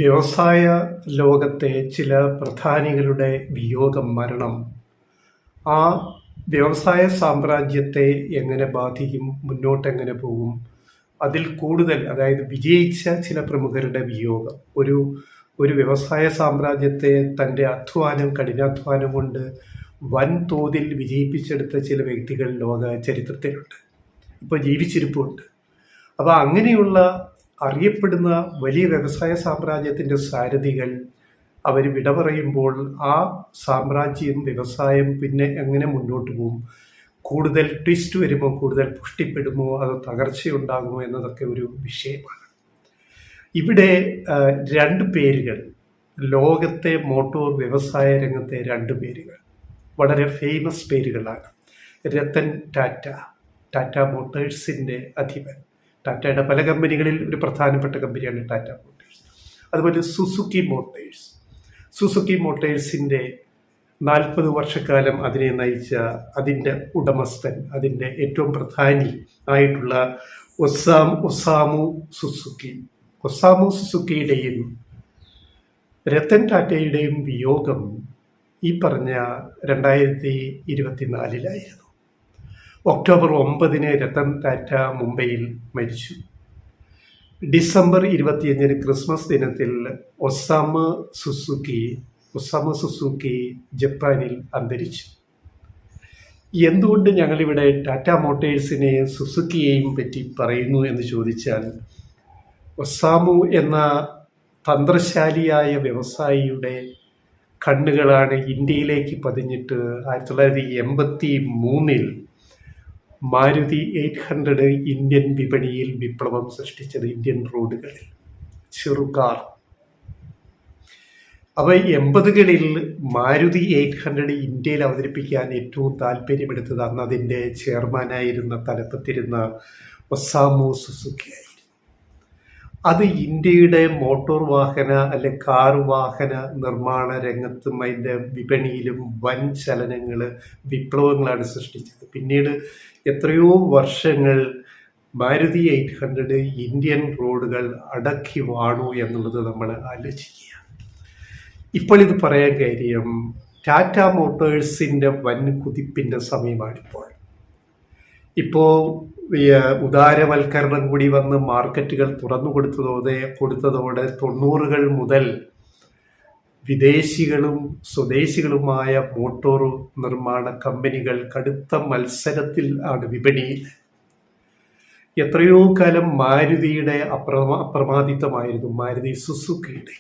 വ്യവസായ ലോകത്തെ ചില പ്രധാനികളുടെ വിയോഗം, മരണം ആ വ്യവസായ സാമ്രാജ്യത്തെ എങ്ങനെ ബാധിക്കും, മുന്നോട്ടെങ്ങനെ പോകും, അതിൽ കൂടുതൽ അതായത് വിജയിച്ച ചില പ്രമുഖരുടെ വിയോഗം, ഒരു വ്യവസായ സാമ്രാജ്യത്തെ തൻ്റെ കഠിനാധ്വാനം കൊണ്ട് വൻതോതിൽ വിജയിപ്പിച്ചെടുത്ത ചില വ്യക്തികൾ ലോക ചരിത്രത്തിലുണ്ട്, ഇപ്പോൾ ജീവിച്ചിരിപ്പുണ്ട്. അപ്പോൾ അങ്ങനെയുള്ള അറിയപ്പെടുന്ന വലിയ വ്യവസായ സാമ്രാജ്യത്തിൻ്റെ സാരഥികൾ അവർ വിട പറയുമ്പോൾ ആ സാമ്രാജ്യം, വ്യവസായം പിന്നെ എങ്ങനെ മുന്നോട്ട് പോകും, കൂടുതൽ ട്വിസ്റ്റ് വരുമോ, കൂടുതൽ പുഷ്ടിപ്പെടുമോ, അത് തകർച്ചയുണ്ടാകുമോ എന്നതൊക്കെ ഒരു വിഷയമാണ്. ഇവിടെ രണ്ട് പേരുകൾ, ലോകത്തെ മോട്ടോർ വ്യവസായ രംഗത്തെ രണ്ട് പേരുകൾ വളരെ ഫേമസ് പേരുകളാണ്. രത്തൻ ടാറ്റ മോട്ടേഴ്സിൻ്റെ അധിപൻ. ടാറ്റയുടെ പല കമ്പനികളിൽ ഒരു പ്രധാനപ്പെട്ട കമ്പനിയാണ് ടാറ്റ മോട്ടേഴ്സ്. അതുപോലെ സുസുക്കി മോട്ടേഴ്സിൻ്റെ 40 വർഷക്കാലം അതിനെ നയിച്ച അതിൻ്റെ ഉടമസ്ഥൻ, അതിൻ്റെ ഏറ്റവും പ്രധാനി ആയിട്ടുള്ള ഒസാമു സുസുക്കിയുടെയും രത്തൻ ടാറ്റയുടെയും വിയോഗം ഈ പറഞ്ഞ 2024 ഒക്ടോബർ 9 രത്തൻ ടാറ്റ മുംബൈയിൽ മരിച്ചു. ഡിസംബർ 25 ക്രിസ്മസ് ദിനത്തിൽ ഒസാമു സുസുക്കി ജപ്പാനിൽ അന്തരിച്ചു. എന്തുകൊണ്ട് ഞങ്ങളിവിടെ ടാറ്റ മോട്ടേഴ്സിനെയും സുസുക്കിയെയും പറ്റി പറയുന്നു എന്ന് ചോദിച്ചാൽ, ഒസാമു എന്ന തന്ത്രശാലിയായ വ്യവസായിയുടെ കണ്ണുകളാണ് ഇന്ത്യയിലേക്ക് പതിഞ്ഞിട്ട് 1983 മാരുതി 800 ഇന്ത്യൻ വിപണിയിൽ വിപ്ലവം സൃഷ്ടിച്ചത്. ഇന്ത്യൻ റോഡുകളിൽ ചെറുകാർ. അപ്പോൾ 80കളിൽ മാരുതി 800 ഇന്ത്യയിൽ അവതരിപ്പിക്കാൻ ഏറ്റവും താല്പര്യമെടുത്തത് അന്ന് അതിൻ്റെ ചെയർമാനായിരുന്ന തലപ്പത്തിരുന്ന ഒസാമു സുസുക്കിയായിരുന്നു. അത് ഇന്ത്യയുടെ മോട്ടോർ വാഹന കാർ വാഹന നിർമ്മാണ രംഗത്തും അതിൻ്റെ വിപണിയിലും വൻ ചലനങ്ങൾ, വിപ്ലവങ്ങളാണ് സൃഷ്ടിച്ചത്. പിന്നീട് എത്രയോ വർഷങ്ങൾ മാരുതി 800 ഇന്ത്യൻ റോഡുകൾ അടക്കി വാണു എന്നുള്ളത് നമ്മൾ ആലോചിക്കുക. ഇപ്പോൾ ഇത് പറയാൻ കാര്യം, ടാറ്റ മോട്ടോഴ്സിൻ്റെ വൻ കുതിപ്പിൻ്റെ സമയമാണിപ്പോൾ. ഇപ്പോൾ ഉദാരവൽക്കരണം കൂടി വന്ന് മാർക്കറ്റുകൾ തുറന്നു കൊടുത്തതോടെ 90കൾ മുതൽ വിദേശികളും സ്വദേശികളുമായ മോട്ടോർ നിർമ്മാണ കമ്പനികൾ കടുത്ത മത്സരത്തിൽ ആണ് വിപണിയിൽ. എത്രയോ കാലം മാരുതിയുടെ അപ്രമാദിത്വമായിരുന്നു മാരുതി സുസുക്കിയുടെ.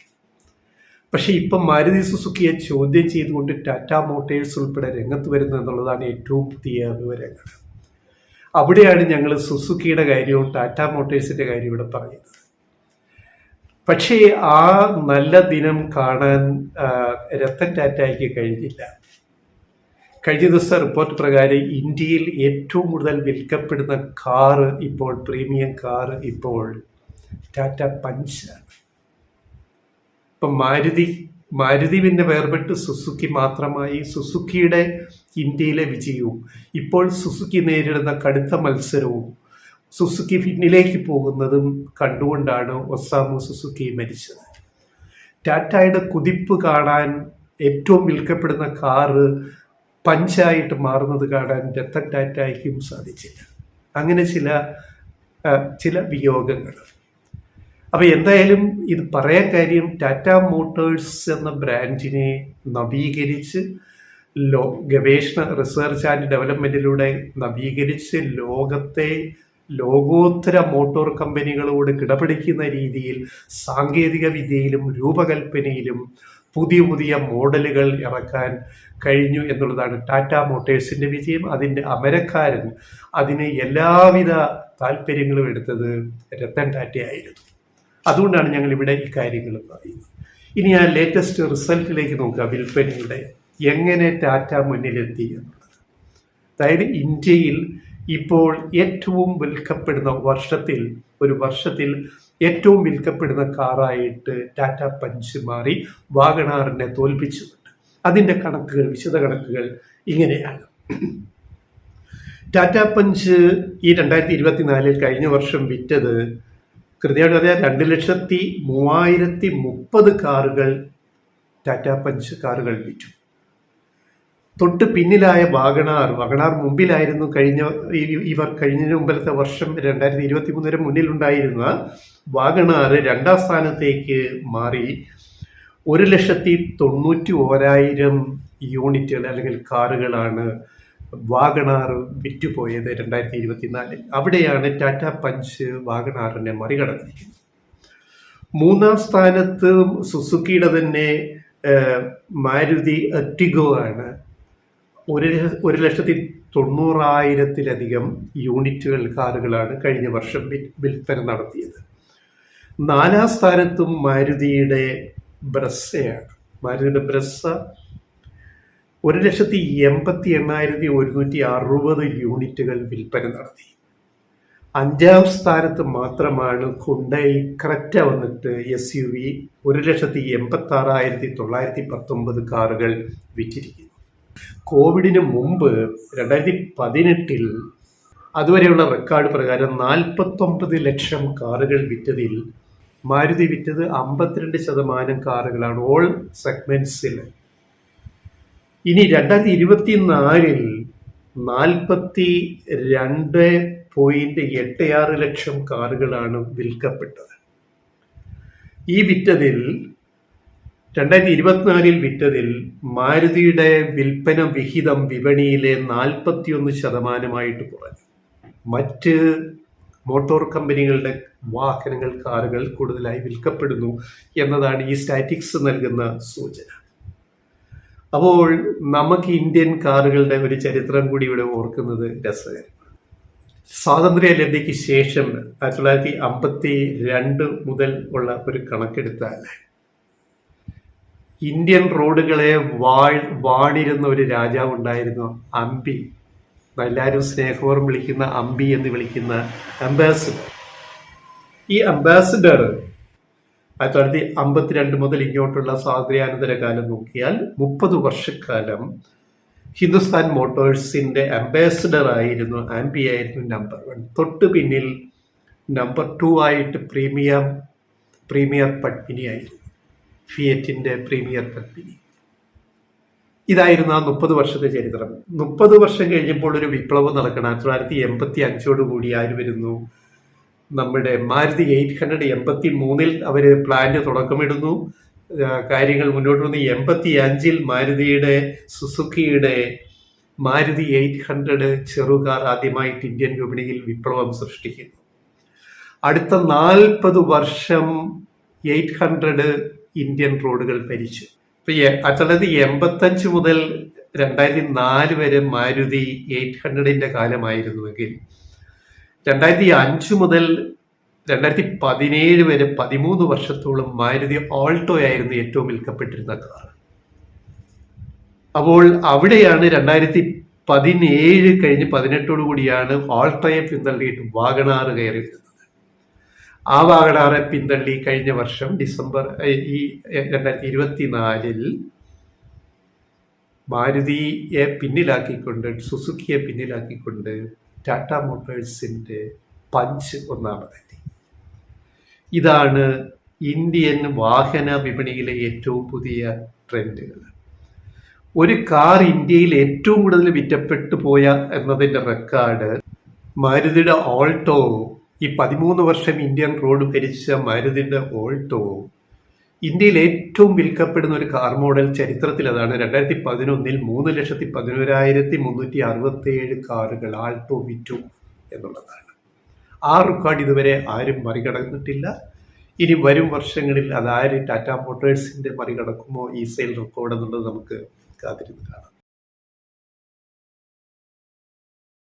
പക്ഷേ ഇപ്പം മാരുതി സുസുക്കിയെ ചോദ്യം ചെയ്തുകൊണ്ട് ടാറ്റ മോട്ടേഴ്സ് ഉൾപ്പെടെ രംഗത്ത് വരുന്നത് എന്നുള്ളതാണ് ഏറ്റവും പുതിയ വിവരങ്ങൾ. അവിടെയാണ് ഞങ്ങൾ സുസുക്കിയുടെ കാര്യവും ടാറ്റ മോട്ടേഴ്സിൻ്റെ കാര്യം ഇവിടെ പറയുന്നത്. പക്ഷേ ആ നല്ല ദിനം കാണാൻ രത്തൻ ടാറ്റയ്ക്ക് കഴിഞ്ഞില്ല. കഴിഞ്ഞ ദിവസം റിപ്പോർട്ട് പ്രകാരം ഇന്ത്യയിൽ ഏറ്റവും കൂടുതൽ വിൽക്കപ്പെടുന്ന കാറ് ഇപ്പോൾ, പ്രീമിയം കാറ് ഇപ്പോൾ ടാറ്റ പഞ്ചാണ്. ഇപ്പം മാരുതി പിന്നെ വേർപെട്ട് സുസുക്കി മാത്രമായി. സുസുക്കിയുടെ ഇന്ത്യയിലെ വിജയവും ഇപ്പോൾ സുസുക്കി നേരിടുന്ന കടുത്ത മത്സരവും സുസുക്കി പിന്നിലേക്ക് പോകുന്നതും കണ്ടുകൊണ്ടാണ് ഒസാമു സുസുക്കി മരിച്ചത്. ടാറ്റയുടെ കുതിപ്പ് കാണാൻ, ഏറ്റവും വിൽക്കപ്പെടുന്ന കാറ് പഞ്ചായിട്ട് മാറുന്നത് കാണാൻ രത്തൻ ടാറ്റയ്ക്കും സാധിച്ചില്ല. അങ്ങനെ ചില വിയോഗങ്ങൾ. അപ്പോൾ എന്തായാലും ഇത് പറയാൻ കാര്യം, ടാറ്റ മോട്ടോഴ്സ് എന്ന ബ്രാൻഡിനെ നവീകരിച്ച് ഗവേഷണ റിസർച്ച് ആൻഡ് ഡെവലപ്മെൻറ്റിലൂടെ നവീകരിച്ച് ലോകോത്തര മോട്ടോർ കമ്പനികളോട് കിടപിടിക്കുന്ന രീതിയിൽ സാങ്കേതിക വിദ്യയിലും രൂപകൽപ്പനയിലും പുതിയ മോഡലുകൾ ഇറക്കാൻ കഴിഞ്ഞു എന്നുള്ളതാണ് ടാറ്റ മോട്ടേഴ്സിൻ്റെ വിജയം. അതിൻ്റെ അമരക്കാരൻ, അതിന് എല്ലാവിധ താല്പര്യങ്ങളും എടുത്തത് രത്തൻ ടാറ്റയായിരുന്നു. അതുകൊണ്ടാണ് ഞങ്ങൾ ഇവിടെ ഈ കാര്യങ്ങൾ പറയുന്നത്. ഇനി ആ ലേറ്റസ്റ്റ് റിസൾട്ടിലേക്ക് നോക്കുക. വിൽപ്പനയുടെ എങ്ങനെ ടാറ്റ മുന്നിലെത്തി എന്നുള്ളത്. അതായത് ഇന്ത്യയിൽ ഇപ്പോൾ ഏറ്റവും വിൽക്കപ്പെടുന്ന ഒരു വർഷത്തിൽ ഏറ്റവും വിൽക്കപ്പെടുന്ന കാറായിട്ട് ടാറ്റ പഞ്ച് മാറി, വാഗണാറിനെ തോൽപ്പിച്ചുകൊണ്ട്. അതിൻ്റെ വിശദ കണക്കുകൾ ഇങ്ങനെയാണ്. ടാറ്റ പഞ്ച് ഈ 2024 കഴിഞ്ഞ വർഷം വിറ്റത് കൃത്യമായിട്ട് പറഞ്ഞാൽ 2,30,30 കാറുകൾ ടാറ്റ പഞ്ച് കാറുകൾ വിറ്റു. തൊട്ട് പിന്നിലായ വാഗണാർ മുമ്പിലായിരുന്നു. ഇവർ കഴിഞ്ഞ മുമ്പത്തെ വർഷം 2023 വരെ മുന്നിലുണ്ടായിരുന്ന വാഗണാർ രണ്ടാം സ്ഥാനത്തേക്ക് മാറി 1,91,000 യൂണിറ്റുകൾ അല്ലെങ്കിൽ കാറുകളാണ് വാഗണാർ വിറ്റുപോയത് 2024. അവിടെയാണ് ടാറ്റ പഞ്ച് വാഗണാറിനെ മറികടന്നിരിക്കുന്നത്. മൂന്നാം സ്ഥാനത്ത് സുസുക്കിയുടെ തന്നെ മാരുതി എർട്ടിഗോ ആണ്. 1,90,000-ലധികം യൂണിറ്റുകൾ കാറുകളാണ് കഴിഞ്ഞ വർഷം വിൽപ്പന നടത്തിയത്. നാലാം സ്ഥാനത്തും മാരുതിയുടെ ബ്രസ്സയാണ്. മാരുതിയുടെ ബ്രസ്സ 1,88,160 യൂണിറ്റുകൾ വിൽപ്പന നടത്തി. അഞ്ചാം സ്ഥാനത്ത് മാത്രമാണ് ഹുണ്ടായി ക്രെറ്റ വന്നിട്ട് SUV 1,86,919 കാറുകൾ വിറ്റിരിക്കുന്നു. കോവിഡിന് മുമ്പ് 2018 അതുവരെയുള്ള റെക്കോർഡ് പ്രകാരം 49 ലക്ഷം കാറുകൾ വിറ്റതിൽ മാരുതി വിറ്റത് 52% കാറുകളാണ് ഓൾ സെഗ്മെന്റ്സിൽ. ഇനി 2024 42.86 ലക്ഷം കാറുകളാണ് വിൽക്കപ്പെട്ടത്. ഈ വിറ്റതിൽ 2024 വിറ്റതിൽ മാരുതിയുടെ വിൽപ്പന വിഹിതം വിപണിയിലെ 41% കുറഞ്ഞു. മറ്റ് മോട്ടോർ കമ്പനികളുടെ വാഹനങ്ങൾ, കാറുകൾ കൂടുതലായി വിൽക്കപ്പെടുന്നു എന്നതാണ് ഈ സ്റ്റാറ്റിക്സ് നൽകുന്ന സൂചന. അപ്പോൾ നമുക്ക് ഇന്ത്യൻ കാറുകളുടെ ഒരു ചരിത്രം കൂടി ഇവിടെ ഓർക്കുന്നത് രസകരമാണ്. സ്വാതന്ത്ര്യ ലബ്ധിക്ക് ശേഷം 1952 മുതൽ ഉള്ള ഒരു കണക്കെടുത്താൽ ഇന്ത്യൻ റോഡുകളെ വാണിരുന്ന ഒരു രാജാവ് ഉണ്ടായിരുന്നു, അമ്പി. എല്ലാവരും സ്നേഹപൂർവ്വം വിളിക്കുന്ന അമ്പി എന്ന് വിളിക്കുന്ന അംബാസിഡർ. ഈ അംബാസിഡർ 1952 മുതൽ ഇങ്ങോട്ടുള്ള സ്വാതന്ത്ര്യാനന്തര കാലം നോക്കിയാൽ 30 വർഷക്കാലം ഹിന്ദുസ്ഥാൻ മോട്ടോഴ്സിന്റെ അംബാസിഡർ ആയിരുന്നു. ആംബി ആയിരുന്നു നമ്പർ 1. തൊട്ട് പിന്നിൽ നമ്പർ 2 ആയിട്ട് പ്രീമിയർ പത്മിനി ആയിരുന്നു, ഫിയറ്റിന്റെ പ്രീമിയർ പത്മിനി. ഇതായിരുന്നു ആ 30 വർഷത്തെ ചരിത്രം. 30 വർഷം കഴിഞ്ഞപ്പോൾ ഒരു വിപ്ലവം നടക്കണം. 1985 കൂടി ആര് വരുന്നു? നമ്മുടെ മാരുതി 800. 83 അവർ പ്ലാന്റ് തുടക്കമിടുന്നു, കാര്യങ്ങൾ മുന്നോട്ട് വന്ന് 85 മാരുതിയുടെ സുസുക്കിയുടെ മാരുതി 800 ചെറുകാർ ആദ്യമായിട്ട് ഇന്ത്യൻ വിപണിയിൽ വിപ്ലവം സൃഷ്ടിക്കുന്നു. അടുത്ത 40 വർഷം 800 ഇന്ത്യൻ റോഡുകൾ ഭരിച്ചു. 1985 മുതൽ 2004 വരെ മാരുതി 800ന്റെ കാലമായിരുന്നുവെങ്കിൽ 2005 മുതൽ 2017 വരെ 13 വർഷത്തോളം മാരുതി ഓൾട്ടോ ആയിരുന്നു ഏറ്റവും വിൽക്കപ്പെട്ടിരുന്ന കാർ. അപ്പോൾ അവിടെയാണ് 2017 കഴിഞ്ഞ് 18 കൂടിയാണ് ഓൾട്ടോയെ പിന്തള്ളിയിട്ട് വാഗണാർ കയറി വരുന്നത്. ആ വാഗണാറെ പിന്തള്ളി കഴിഞ്ഞ വർഷം ഡിസംബർ 2024 മാരുതിയെ പിന്നിലാക്കിക്കൊണ്ട്, സുസുക്കിയെ പിന്നിലാക്കിക്കൊണ്ട് ടാറ്റ മോട്ടോഴ്സിന്റെ പഞ്ച് ഒന്നാമതെത്തി. ഇതാണ് ഇന്ത്യൻ വാഹന വിപണിയിലെ ഏറ്റവും പുതിയ ട്രെൻഡുകൾ. ഒരു കാർ ഇന്ത്യയിൽ ഏറ്റവും കൂടുതൽ വിറ്റപ്പെട്ടു പോയ എന്നതിൻ്റെ റെക്കോർഡ് മാരുതിയുടെ ഓൾട്ടോ. ഈ 13 വർഷം ഇന്ത്യൻ റോഡ് ഭരിച്ച മാരുതിയുടെ ഓൾട്ടോ ഇന്ത്യയിൽ ഏറ്റവും വിൽക്കപ്പെടുന്ന ഒരു കാർ മോഡൽ ചരിത്രത്തിൽ അതാണ്. 2011 3,11,367 കാറുകൾ ആൾട്ടോ വിറ്റു എന്നുള്ളതാണ്. ആ റെക്കോർഡ് ഇതുവരെ ആരും മറികടന്നിട്ടില്ല. ഇനി വരും വർഷങ്ങളിൽ അതാര് ടാറ്റ മോട്ടോഴ്സിന്റെ മറികടക്കുമോ ഈ സെയിൽ റെക്കോർഡ് എന്നുള്ളത് നമുക്ക് കാത്തിരുന്ന് കാണാം.